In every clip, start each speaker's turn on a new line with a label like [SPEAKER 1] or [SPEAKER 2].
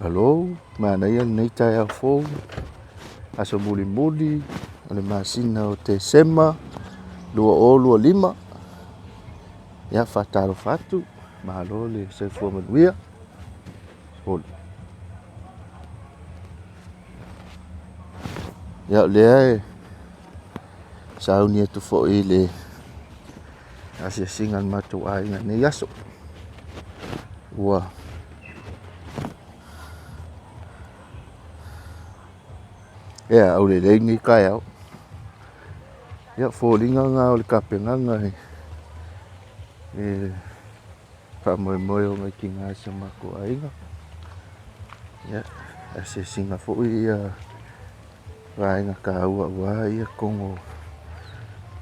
[SPEAKER 1] Alou, mana ia lenei taeaofou aso mulimuli o le masina o te sema 225 ia faatalofa atu malo le soifuamanuia Siupolu. Ia o lea e sauni atu fo'i le ASIASIGA matou aiga nei aso ua ia au lelei ngai kai au ia foligaga o le kapegaga e faamoemoe o gai kigasa mako aiga ia ASIASIGA fo'i ia vaaiga kauaua ia kogo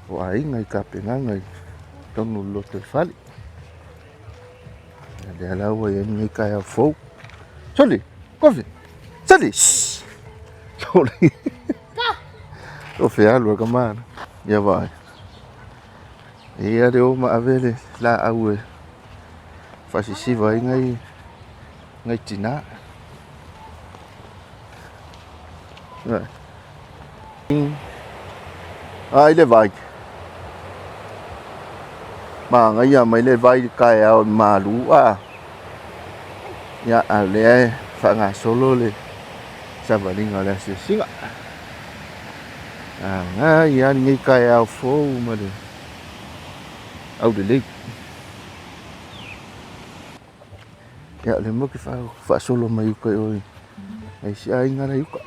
[SPEAKER 1] o aiga i kapegaga i tonu loto i fali le alau ai ngai kai au fou soli kofi sali soli o fealu ka mana ia vai ia le o maavele la au e fasisiva ai ngai tina ai le vai mà ngai ya mai le vai kai au malu a ya ale fa nga solo le Savaii ngale ASIASIGA nga ya ngai kai au fo ma le au de le ya le mo ki fa solo mai ko oi ai si ai ngara yuka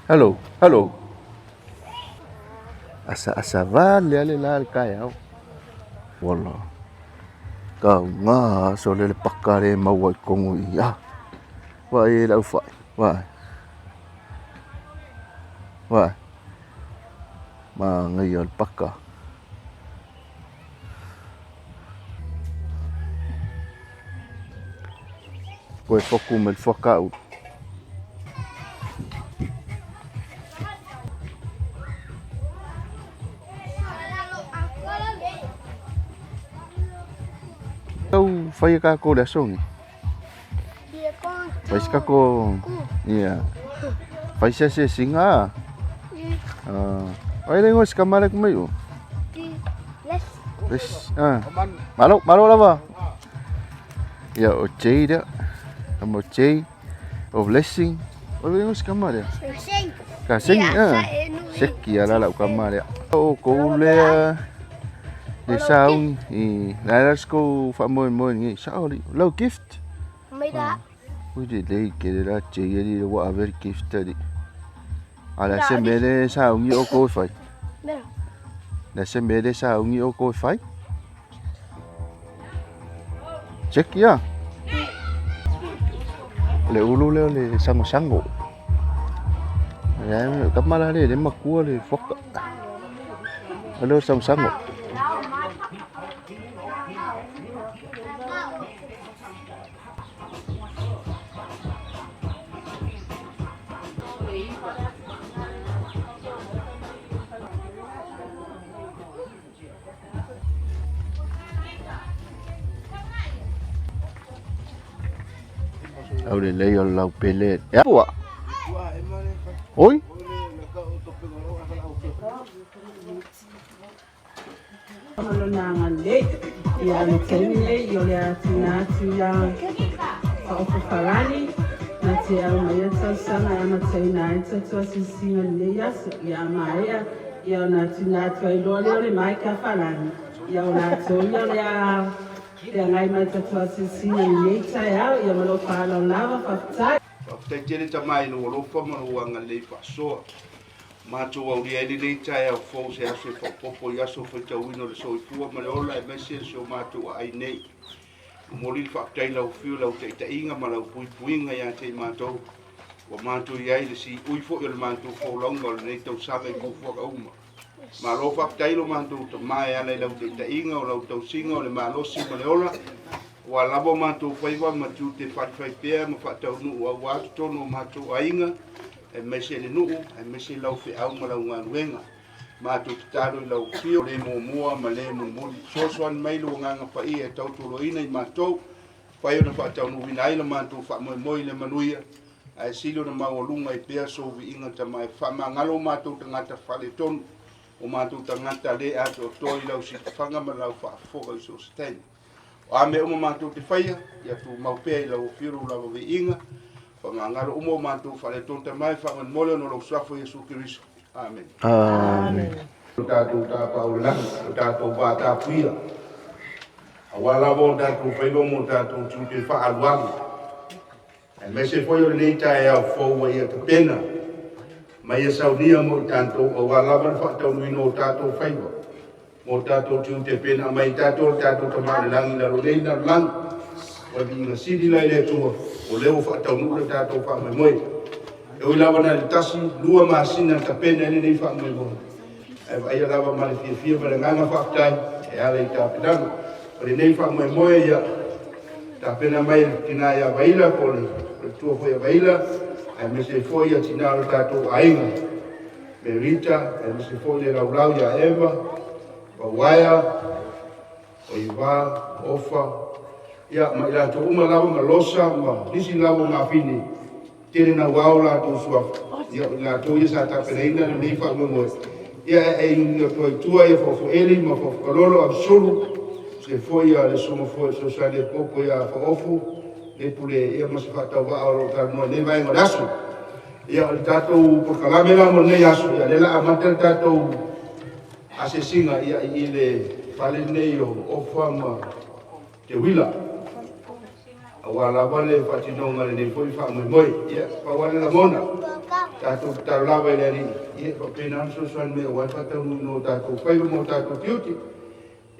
[SPEAKER 1] hello asa vale ale la kai au wala kau nga so le pakare maua kongo ia wa e lau fai wa ma ngai al paka koe foku me fokau tau fai ka ko le songi fai ska ko ia fai se singa ai le ngos kamare ko mai o malo lava ia o cheida amo chei of blessing o le ngos kamare ka sing seki ala la kamare o ko le le saung i let's go faamaumau ngi sauli low gift maida we did they get it at jeri whatever gift di ala se mele saung i o ko fai na se mele saung i o ko fai check ya le ulu le sango ya kamala le makua le foka alo sango au le lei o lau pele ya pua oi
[SPEAKER 2] lo nanga le ya le tele yo le atina ya Faaofonuu na te au mai sana ya matena ita to singa le ya mai ya na tina to le mai ka falani ya na to ya ngai mai to singa le ita ya malo fala lava fa
[SPEAKER 3] te tele tamai no lo fama no wanga le fa so matou au dia le tai au fo se aso fo popo ya so fo te wino le soifua ma le ola e mesi so matou ai nei moli fa tai lau fiu lau te inga ma lau puinga ya te matou wa matou ia le si ui fo le matou fo longa le nei tau save ko fo ka uma ma lo fa tai lo matou to mai ala lau te inga o lau tau singa o le malo si ma le ola wa labo matou faiva ma tu te fai pe ma fa tau nu wa tono matou ainga e mese le nuu e mese lau fe au ma lau nganuenga matou tatalo i lau fio le muamua ma le mulimuli soasoani mai luagaga paia e tautoloina i matou pai ona faataunuina ai le matou faamoemoe i le manuia ae sili ona maualuga i pea souvi'iga tamae faamagalo matou tagata faaletonu o matou tagata lē ato'atoa i lau silifaga ma lau fa'afofoga i so setene o a mea uma matou te faia ia tumau pea i lau ofiru lava vi'iga faamagalo uma o matou faaletonu tamae faamolemole ona lou suafo iesu keriso amen.
[SPEAKER 1] Amen.
[SPEAKER 3] Tatou tapaulagi o tatou patapuia auala lava o tatou failomo o tatou tiute fa'aluagi aemaise foi o lenei taeao fou ia kapena ma ia saunia mo i tatou auala lava le fa'ataunuina o tatou faiva mo tatou tiute pena mai tatou tama'alelagi lalolei lalolagi ua vi'iga sili lai le atua o leo fa'ataunu le tatou fa'amoemoe e oi lava na le tasi lua masina kapena e lenei fa'amoemoe e vaia lava ma le fiafia ma le gaga fa'apetai e ala i tapenaga o lenei fa'amoemoe ia tapena mai tina ia vaila po le tua foi a vaila e mese foi ia tina o tatou aiga me rita e mese foi le laulau ia eva pauaia o iva ofa ia ma ila tou uma lava ma losa ma lisi lava mafini tere na wau latou suafa ia latou ia sa tapenaina lenei fa'amoemoe ia e ia toitua ia fofo'eli ma fofokalolo absolu se foi a le somo foi so sa le poco ia fa'ofu le pule ia ma se fa'atauva'a o lo tanoa nei vaega le aso ia o le tatou pokalame la mo lenei aso ia le la'amata le tatou ASIASIGA ia i le fale nei o ofa ma te huila auala lava le fa'atinoga lenei foi fa'amoemoe ia pauale lamona tatou talolava i le ali'i ia fa'apena ana soasoani mea uai fa'ataunuina o tatou faiva mo tatou tiuti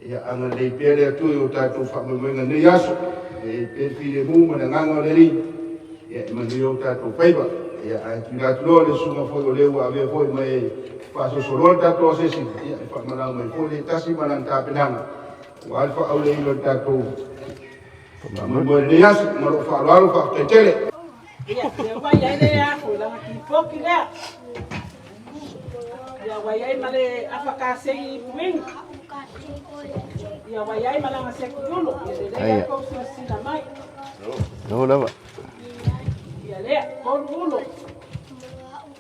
[SPEAKER 3] ia anga le pea le atu o tatou fa'amoemoega nei aso e pe filemu ma le agaga o le ali'i ia e manui o tatou faiva ia ae tuilatuloa le suga foi o leu avea foi ma e fa'asosoloa le tatou ASIASIGA ia e fa'amalau mai foi le tasi ma lana tapenaga ua ale fa'auleila le tatou fa'amoemoe lenei aso ma lo'o fa'aloalo fa'afetaitele
[SPEAKER 2] ia ia wai ai le ako langa kifoki lea ia wai ai ma le afakasegi pu'eina ia wai ai ma langa sekiulu ia lelei ako sila mai
[SPEAKER 1] No lava.
[SPEAKER 2] ia lea kolu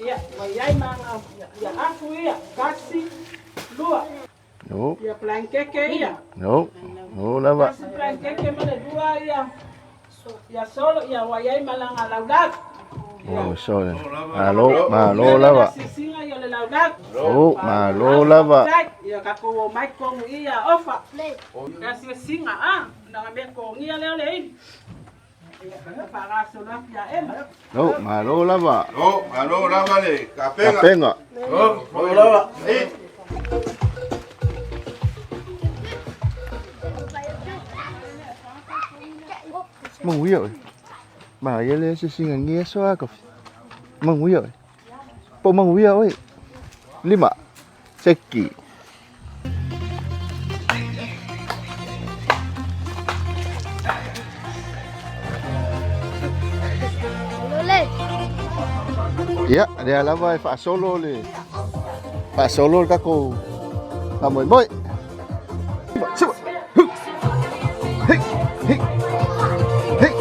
[SPEAKER 2] ia wai ai ma ia afu ia kasi lua
[SPEAKER 1] No.
[SPEAKER 2] ia plankeke ia
[SPEAKER 1] No. No lava.
[SPEAKER 2] kasi plankeke ma le dua ia solo ia wai ai ma langa laulat
[SPEAKER 1] Oh, sorry. Malo lava.
[SPEAKER 2] Singa ia le laulat
[SPEAKER 1] Oh, malo lava.
[SPEAKER 2] ia kako mai kongu ia ofa kasi singa na me kongu ia leo le ia para sona ia ema
[SPEAKER 1] No, malo lava.
[SPEAKER 3] o alo lava le kapenga
[SPEAKER 1] Kapenga.
[SPEAKER 3] o lava
[SPEAKER 1] Manguia oi. Mà ele se singa ngia soa ka. Manguia oi. Po manguia oi. 5. Seki. Ya, dia lava fa solo le. Fa solo ka ko. Famoemoe. Sopa. Hey. Hey. Hey.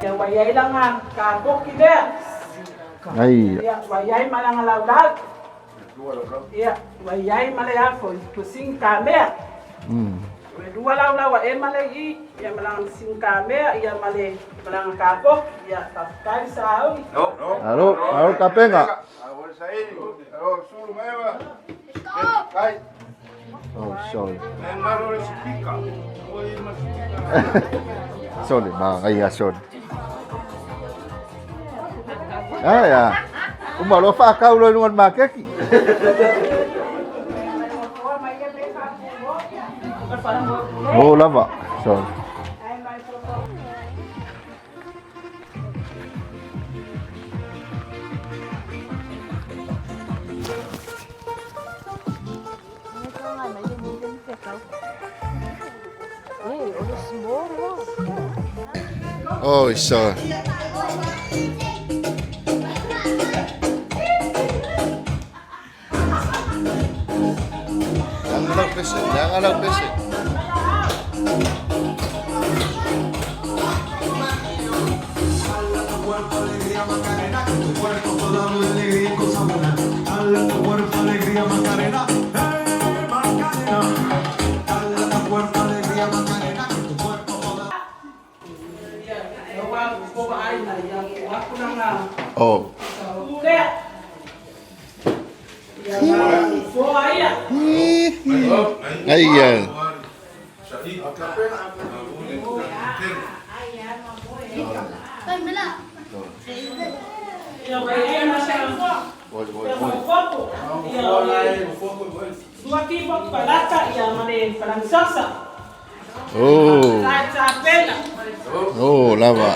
[SPEAKER 2] ia wai ai langa ka koki lea
[SPEAKER 1] Ai.
[SPEAKER 2] ia wai ai ma langa laulat ia wai ai ma le afo pusing ka mea le dua lau e ma le i ia ma langa sing ka mea ia ma langa ka koki ia pakai saui
[SPEAKER 1] Alo kapenga.
[SPEAKER 3] Ahora saí, ahora solo meva. Ai,
[SPEAKER 1] Oh, sorry.
[SPEAKER 3] maro le sipika. Oi, mas
[SPEAKER 1] Sorry, makaya sorry. Ah, ya. Umalo fa kau lo ngon makeki. Oh, lava. Sorry. Oh, sorry. pese, jangan alau pese. Oh. Aiga. Oh. Oh, lava.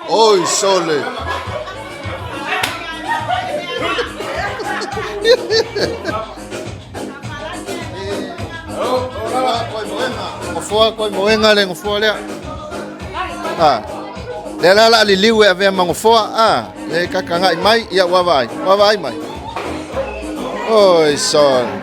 [SPEAKER 1] Oi, sole. Ngofua koi moenga le ngofua le. Ah. Le la li liwe ave mangofua le kakanga mai ia wavai mai. Oi, sole.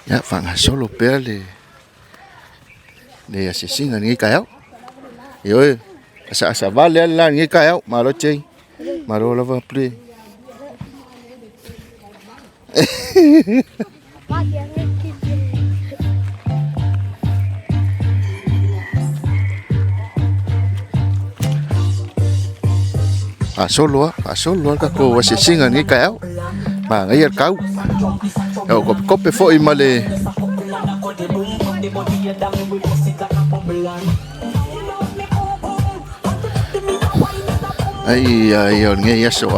[SPEAKER 1] Ya, fanga solo perle. Le ASIASIGA ngi kayau. Yo, asa vale la ngi kayau, malo chei. Malo lava pre. Solo ka ko ASIASIGA ngi kayau. Ma ngai kau. Yo kope fo i male. Ai ngai yaso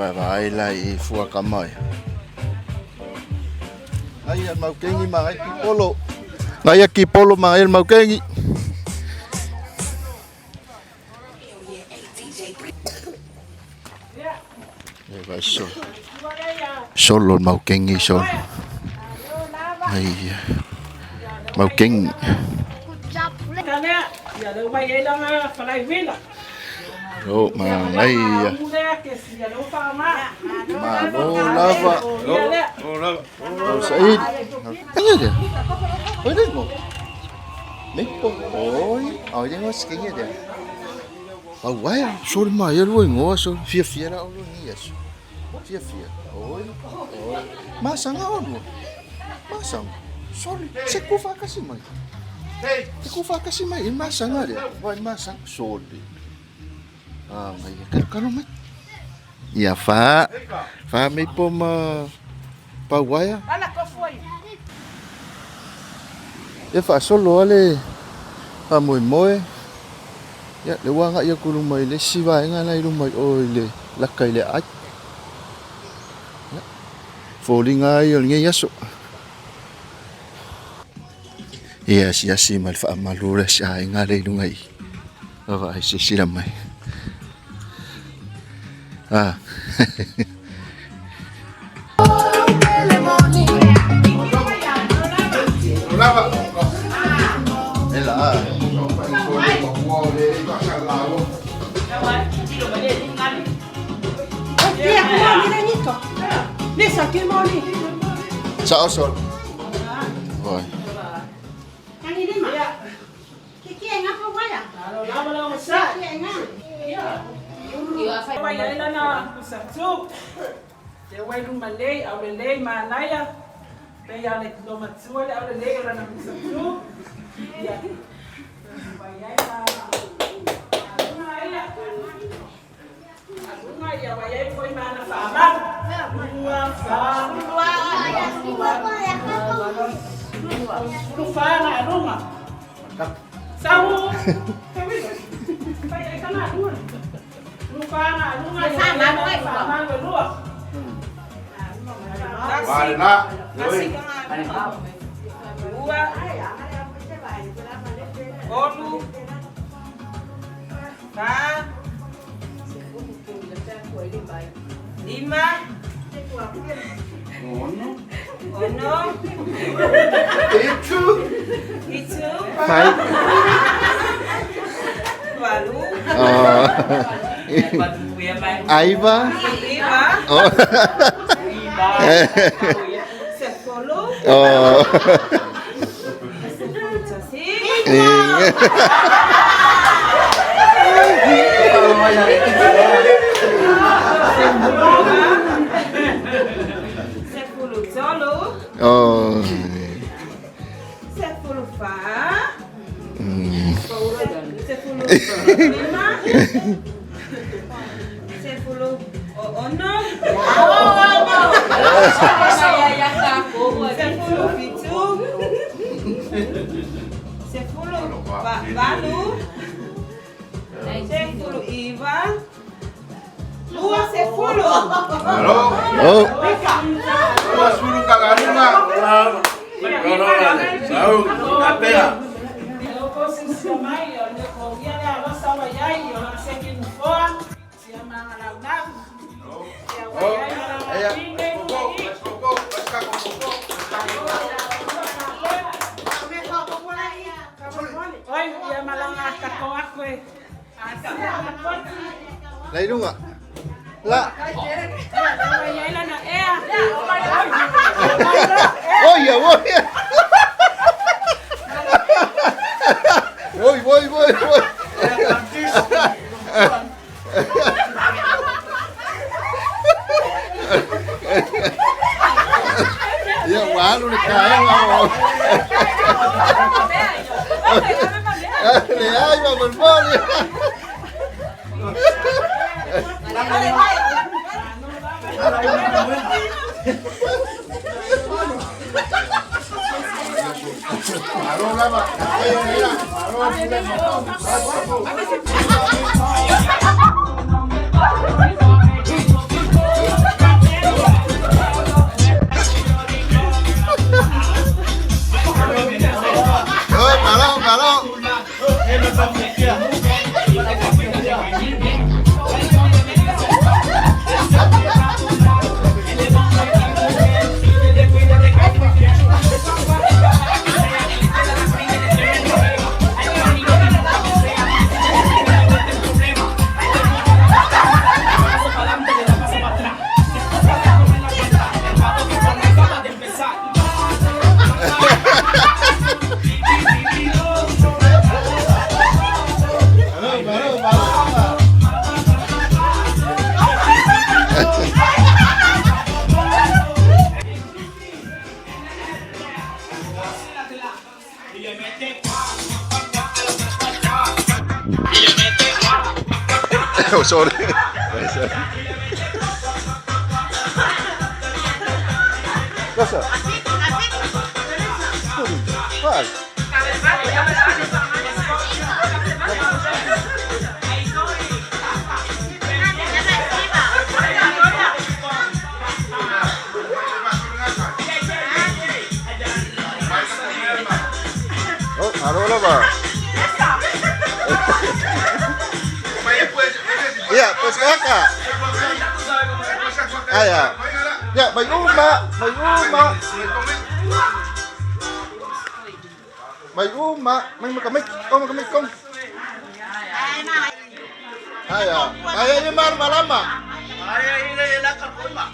[SPEAKER 1] vai lai fua kamai. Ai mau kengi mai polo. Ngai ki polo mai mau kengi. Vai solo mau kengi solo. Ai mau kengi. Oh, mangai. Mano lava. Oh, Said. Tanya dia. Oi, dengo. Neko. Oi, dengo skinnya dia. Wai, sol mai lo ngo so fia la lo ni eso. Fia. Oi. Masang ono. Masang. Sol, sekufa kasi mai. Sekufa kasi mai, masang dia. Vai masang sol. Kalau mat. Ya, fa may pom pawaya. Ya fa solo ale faamaumau. Ya, le wanga ya kulumai le Savaii ngala lumai oi le lakai le ai. Ya. Falling ai nge yaso. Ya, si mal fa malura sa ngala lungai. Ava si silamai.
[SPEAKER 2] Bisa kimoni.
[SPEAKER 1] Sa osol. Boy.
[SPEAKER 4] Yang ini mah.
[SPEAKER 2] Iya.
[SPEAKER 4] Kiki yang apa wala?
[SPEAKER 2] Lama sa.
[SPEAKER 4] Kiki yang.
[SPEAKER 2] Iya. Wala na sa su. Te wai lumanai au lenei manaya. Pe ya le no matsuele au lenei ora na sa su. Iya. Wala na. Ya wayai foi mana fama. Tuaa na rumah. Sahu. Kayak kana dulu. Tuaa na rumah. Fama kedua.
[SPEAKER 3] Vale, na.
[SPEAKER 2] Kasih dua. Olu. Lima. Ono.
[SPEAKER 3] Itu.
[SPEAKER 1] Five.
[SPEAKER 2] Walu.
[SPEAKER 1] Aiga. Oh.
[SPEAKER 2] Siupolu.
[SPEAKER 1] Oh.
[SPEAKER 2] Siupolu solo.
[SPEAKER 1] Oh.
[SPEAKER 2] Siupolu faa. Siupolu lima. Siupolu ono. Siupolu pitu. Siupolu valu. Siupolu iva. Dua siupolu.
[SPEAKER 3] Halo.
[SPEAKER 1] Oh.
[SPEAKER 3] Dua suruh kagaruna. Tahu, kapea.
[SPEAKER 2] Savaii, Savaii,
[SPEAKER 1] Lấy đúng không ạ? Lạ. Ôi giời ơi. Ôi ôi ôi ôi. Dạ quá luôn cái không? Để ai mà mình vô đi. Oh, sorry. Cosa? Qual? Oh, allora va. Iya, pues kakak. Ayah. Ya, may uma. May makamit. Makamit kong. Ayah. Ayah ni mar malama.
[SPEAKER 3] Ayah ini elak kuma.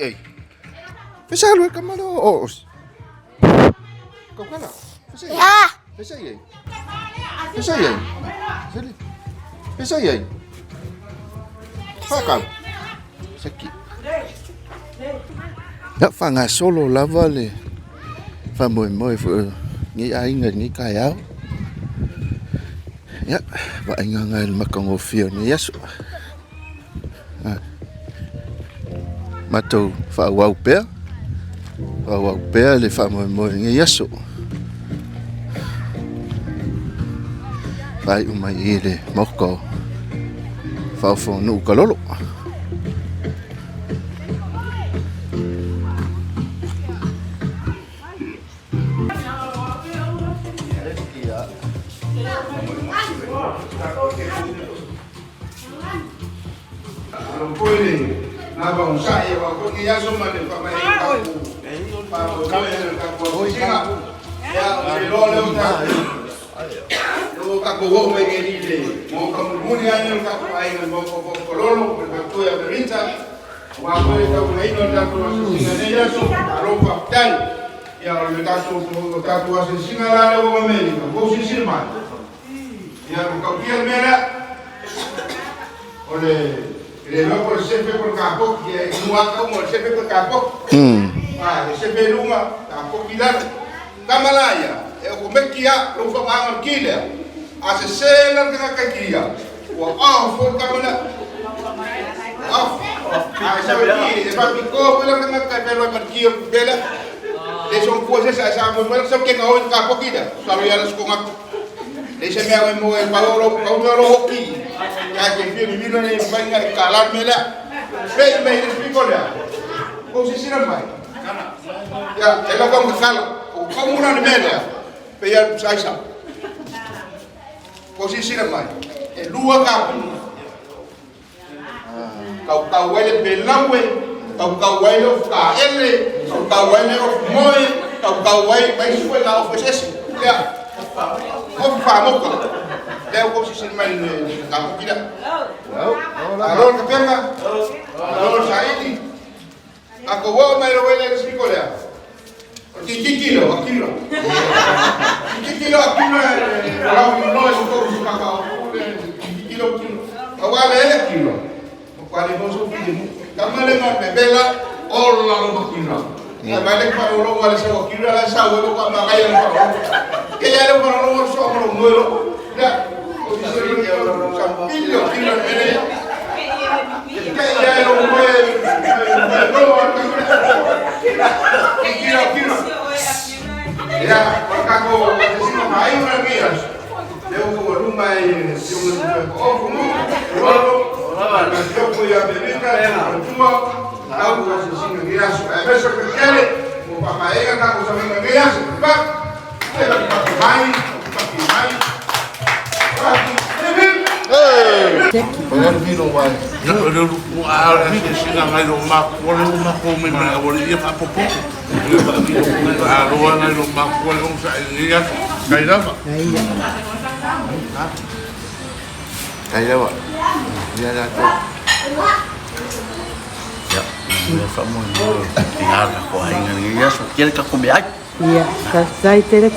[SPEAKER 1] Ei. Pesa lu kamalo. Oh. Kau kana? Pesa. Ya. Pesa ei. Pesa ei. Sili. Pesa ei. Fakam. Sakit. Dak fanga solo lava le. Faamaumau fu ni ainga ni kaya. Ya, vaaiga ngai makangofia ni yasu. Matou faauau pea le faamaumau ngai yasu. Vai umai ele moko Faaofonuu kalolo.
[SPEAKER 3] Nabang saya waktu dia semua di Amerika. Ya, lalu lu kaku wong begini deh. Mau kamu yang kaku aing mau kololo berkatu ya berinca. Waktu itu aing nak terus singa ya so kalau faktan. Ya lu kaku asin singa lalu Amerika. Kau sisir mana? Ya kau kian merah. Oleh Lelo por sempre por capó, que mua como sempre por capó. Sempre luma, capó pilar. Kamalaya, eu comekia, não foi mais quilha. A cena que na caquia. O for kamala. Sabe que para pico, pela que na capela marquia dela. São coisas essa mulher só que não capó quilha. Sabe elas com a Deixa me aemaise paulo aqui. Já que filho menino nem vai calar me lá. Vem me explico lá. Como se sira mais? Já, ela como fala, como uma nemela. Peia saisa. Como se sira mais? É lua capo. Kau ele belawe, kau ele of ele, kau ele of moe, kau ele mais foi lá oferece. Já. Kau faamauga. Leo kau sisir main kamu tidak. Alor kepenga. Alor saidi. Aku bawa main lewat ke sekolah. Kilo. Kalau nós todos kakao. Kilo. Auala ele kilo. Quale mozo filho. Kamale ma bebela olla lo kilo. Kamale pa lo wala sa kilo la sa wo ko ma kaya ko. Kaya lo ko so ko ngolo. Ya. Kilo ele. Kaya lo ko. Kilo. Ya, kako sino mai una guías. Eu como lumanai, eu como eu fui a Amerika, tuaa, tahu kasih sini guías. Aemaise que quer, o faailoga tahu sama guías, pak. Kita pakai mai.
[SPEAKER 1] Olha o vino vai.
[SPEAKER 5] Eu não sei ngai lo ma ko me na o ia fa popo. A roa ngai lo ma ko lo sa ia kai lava.
[SPEAKER 1] Kai lava. Dia dah tu.
[SPEAKER 5] Ya, ia fa mo no tiara ko ai ngai ia so quer que comer ai.
[SPEAKER 2] Ia, sai tere